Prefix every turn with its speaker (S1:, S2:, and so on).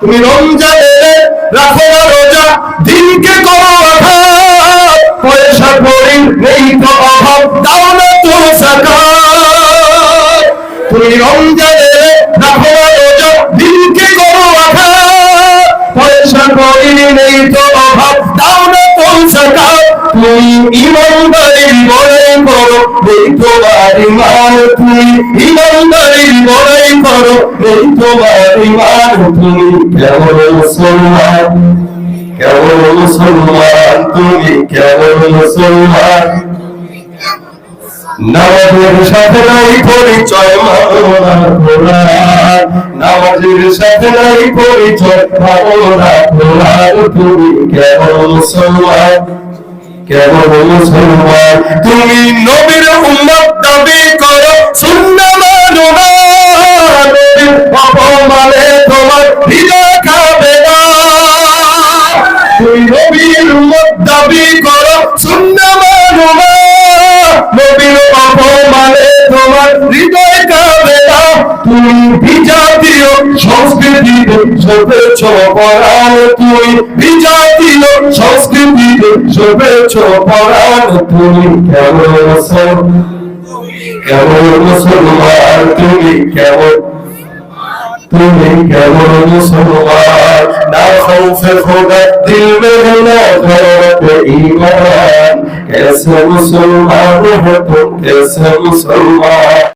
S1: তুমি রমজানে রাখো না রোজা, দিনকে করো আঘাত, পয়সা করি নেই তো অভাব, দাও না তো যাকাত। তুমি রমজানে রাখো না রোজা, দিনকে করো আঘাত, পয়সা করি নেই তো অভাব, দাও না তো যাকাত। তুমি ইমানদারির বড়াই করো, নেই তোমার ঈমান। তুমি ইমানদারির বড়াই করো, নেই তোমার ঈমান। তুমি কেমন মুসলমান, কেমন মুসলমান, তুমি কেমন মুসলমান। নামাজের সাথে নাই পরিচয় মাওলানা কোরআন, নামাজের সাথে নাই পরিচয় মাওলানা কোরআন। তুমি কেমন মুসলমান, কেমন মুসলমান। তুমি নবীর উম্মত দাবি করো, সুন্নাহ মানো না, নবীর অপমানে তোমার হৃদয় কাঁপে না। তুমি নবীর উম্মত দাবি করো, সুন্নাহ মানো না, নবীর অপমানে তোমার হৃদয় কাঁপে না। তুমি বিজাতীয় সংস্কৃতিতে সবেছ পরাণ, তুমি বিজাতীয় সংস্কৃতিতে সবেছ পরাণ। তুমি কেমন মুসলমান, কেমন মুসলমান, তুমি কেমন, তুমি কেমন মুসলমান। না খৌফে খোদা দিল में है ना गैरत ईमान, कैसे मुसलमान हो तुम, कैसे मुसलमान।